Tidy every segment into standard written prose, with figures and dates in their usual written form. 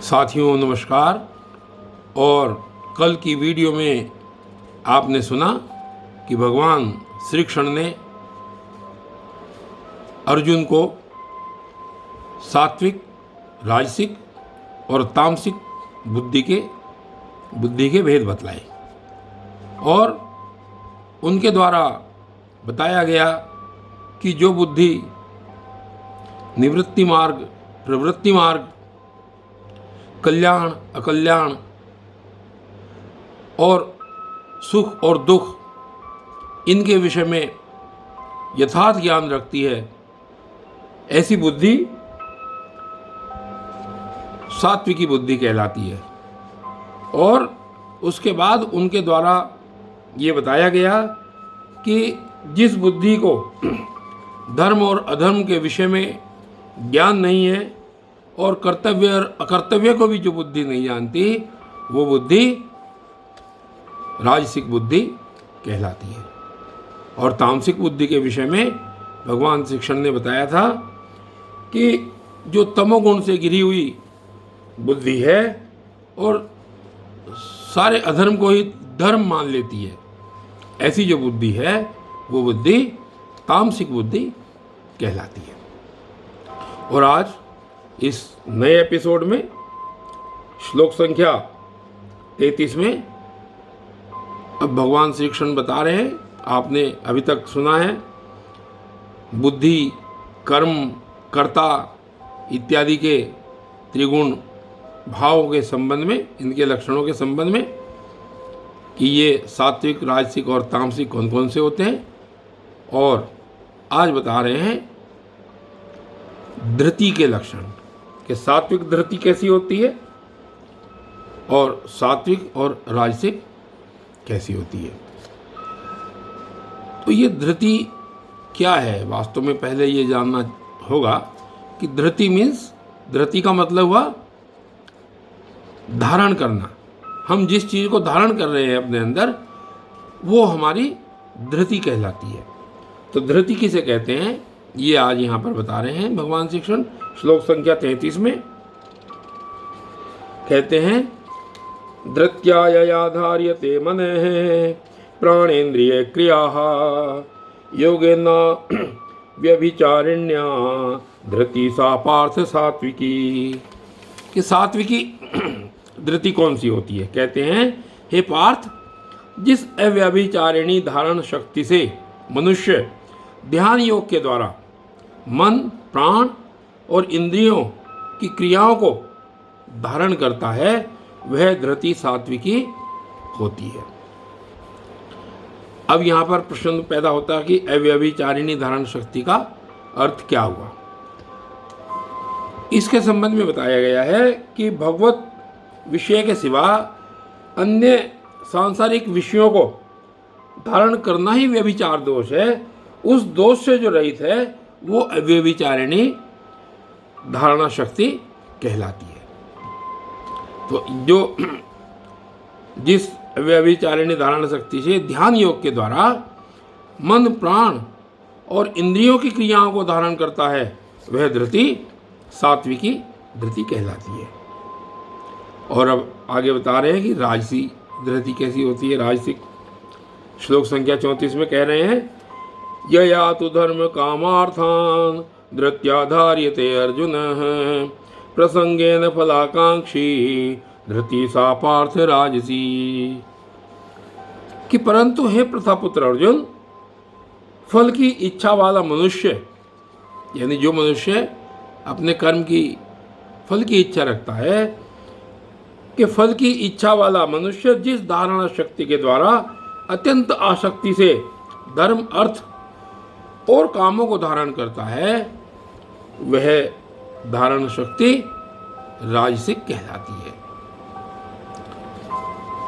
साथियों नमस्कार। और कल की वीडियो में आपने सुना कि भगवान श्री कृष्ण ने अर्जुन को सात्विक, राजसिक और तामसिक बुद्धि के भेद बतलाए और उनके द्वारा बताया गया कि जो बुद्धि निवृत्ति मार्ग, प्रवृत्ति मार्ग, कल्याण, अकल्याण और सुख और दुख इनके विषय में यथार्थ ज्ञान रखती है, ऐसी बुद्धि सात्विकी बुद्धि कहलाती है। और उसके बाद उनके द्वारा ये बताया गया कि जिस बुद्धि को धर्म और अधर्म के विषय में ज्ञान नहीं है और कर्तव्य और अकर्तव्य को भी जो बुद्धि नहीं जानती, वो बुद्धि राजसिक बुद्धि कहलाती है। और तामसिक बुद्धि के विषय में भगवान श्री कृष्ण ने बताया था कि जो तमोगुण से घिरी हुई बुद्धि है और सारे अधर्म को ही धर्म मान लेती है, ऐसी जो बुद्धि है वो बुद्धि तामसिक बुद्धि कहलाती है। और आज इस नए एपिसोड में श्लोक संख्या 33 में अब भगवान श्री कृष्ण बता रहे हैं, आपने अभी तक सुना है, बुद्धि, कर्म, कर्ता इत्यादि के त्रिगुण भावों के संबंध में, इनके लक्षणों के संबंध में कि ये सात्विक, राजसिक और तामसिक कौन कौन से होते हैं। और आज बता रहे हैं धृति के लक्षण कि सात्विक धृति कैसी होती है और सात्विक और राजसिक कैसी होती है। तो ये धृति क्या है, वास्तव में पहले ये जानना होगा कि धृति मीन्स, धृति का मतलब हुआ धारण करना। हम जिस चीज़ को धारण कर रहे हैं अपने अंदर, वो हमारी धृति कहलाती है। तो धृति किसे कहते हैं, ये आज यहाँ पर बता रहे हैं भगवान श्री कृष्ण। श्लोक संख्या 33 में कहते हैं, धृत्यायया धार्यते मनः प्राणेन्द्रिय क्रियाः योगेन व्यभिचारिण्या धृति सा पार्थ सात्विकी। कि सात्विकी धृति कौन सी होती है? कहते हैं, हे पार्थ, जिस अव्यभिचारिणी धारण शक्ति से मनुष्य ध्यान योग के द्वारा मन, प्राण और इंद्रियों की क्रियाओं को धारण करता है, वह धृति सात्विकी होती है। अब यहाँ पर प्रश्न पैदा होता है कि अव्यभिचारिणी धारण शक्ति का अर्थ क्या हुआ। इसके संबंध में बताया गया है कि भगवत विषय के सिवा अन्य सांसारिक विषयों को धारण करना ही व्यभिचार दोष है। उस दोष से जो रहित है वो अव्यभिचारिणी धारणा शक्ति कहलाती है। तो जो जिस अव्यभिचारिणी धारणा शक्ति से ध्यान योग के द्वारा मन, प्राण और इंद्रियों की क्रियाओं को धारण करता है, वह धृति सात्विकी धृति कहलाती है। और अब आगे बता रहे हैं कि राजसी धृति कैसी होती है, राजसिक। श्लोक संख्या 34 में कह रहे हैं, यया तु धर्म कामार्थान धृत्या धार्यते अर्जुन प्रसंगेन फलाकांक्षी धृति सा पार्थ राजसी। कि परंतु हे प्रथापुत्र अर्जुन, फल की इच्छा वाला मनुष्य, यानी जो मनुष्य अपने कर्म की फल की इच्छा रखता है, कि फल की इच्छा वाला मनुष्य जिस धारणा शक्ति के द्वारा अत्यंत आसक्ति से धर्म, अर्थ और कामों को धारण करता है, वह धारण शक्ति राजसिक कहलाती है।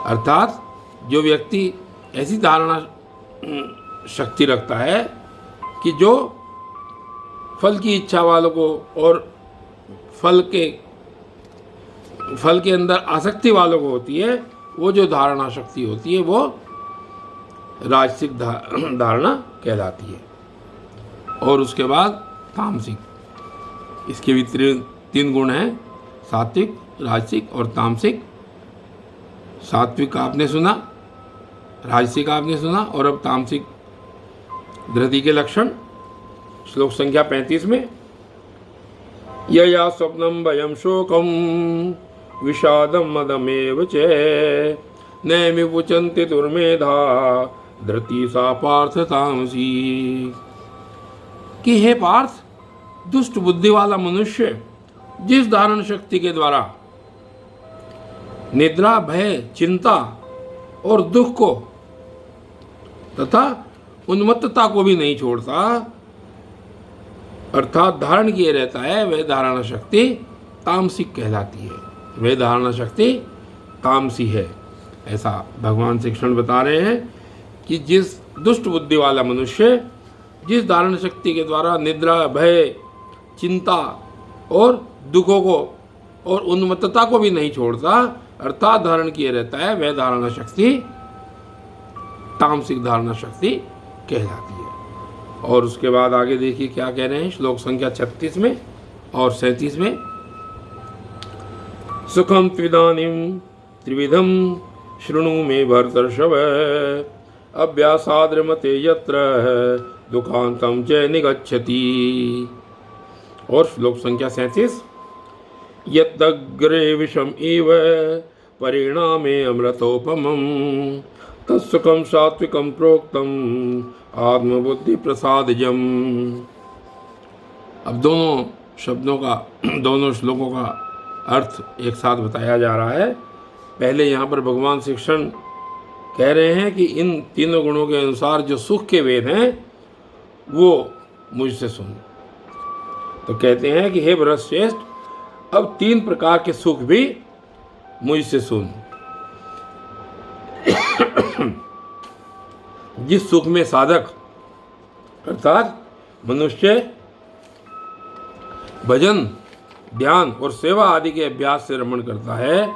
अर्थात जो व्यक्ति ऐसी धारणा शक्ति रखता है कि जो फल की इच्छा वालों को और फल के अंदर आसक्ति वालों को होती है, वो जो धारणा शक्ति होती है वो राजसिक धारणा कहलाती है। और उसके बाद तामसिक, इसके भी तीन गुण हैं, सात्विक, राजसिक और तामसिक। सात्विक आपने सुना, राजसिक आपने सुना, और अब तामसिक धृति के लक्षण। श्लोक संख्या 35 में यया स्वप्नम भयम शोकम विषादम मदमेव च नैमि पुचन्ति दुर्मेधा धृति सा पार्थ तामसी। कि हे पार्थ, दुष्ट बुद्धि वाला मनुष्य जिस धारण शक्ति के द्वारा निद्रा, भय, चिंता और दुख को तथा उन्मत्तता को भी नहीं छोड़ता, अर्थात धारण किए रहता है, वह धारणा शक्ति तामसिक कहलाती है। वह धारणा शक्ति तामसी है। ऐसा भगवान श्री कृष्ण बता रहे हैं कि जिस दुष्ट बुद्धि वाला मनुष्य जिस धारण शक्ति के द्वारा निद्रा, भय, चिंता और दुखों को और उन्मत्तता को भी नहीं छोड़ता, अर्थात धारण किए रहता है, वह धारणा शक्ति तामसिक धारणा शक्ति कहलाती है। और उसके बाद आगे देखिए क्या कह रहे हैं श्लोक संख्या 36 में और 37 में। सुखम त्विदानीं त्रिविधम शृणु मे भरतर्षभ अभ्यासाद्रमते यत्र दुखांतम च निगच्छति। और श्लोक संख्या 37। यद्दग्रे विषम इव परिणामे अमृतोपमं तत्सुखम सात्विकम प्रोक्तम आत्मबुद्धि प्रसादजम। अब दोनों शब्दों का, दोनों श्लोकों का अर्थ एक साथ बताया जा रहा है। पहले यहाँ पर भगवान श्री कृष्ण कह रहे हैं कि इन तीनों गुणों के अनुसार जो सुख के वेद हैं वो मुझसे सुन। तो कहते हैं कि हे भरतश्रेष्ठ, अब 3 प्रकार के सुख भी मुझसे सुन। जिस सुख में साधक अर्थात मनुष्य भजन, ध्यान और सेवा आदि के अभ्यास से रमण करता है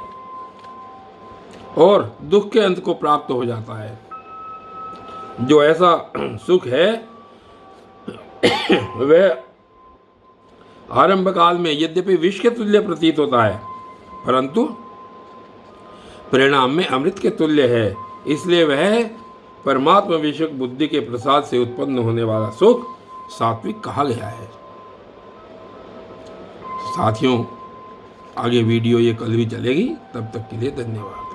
और दुख के अंत को प्राप्त हो जाता है, जो ऐसा सुख है वह आरंभ काल में यद्यपि विष के तुल्य प्रतीत होता है, परंतु परिणाम में अमृत के तुल्य है। इसलिए वह परमात्मा विषयक बुद्धि के प्रसाद से उत्पन्न होने वाला सुख सात्विक कहा गया है। साथियों, आगे वीडियो ये कल भी चलेगी। तब तक के लिए धन्यवाद।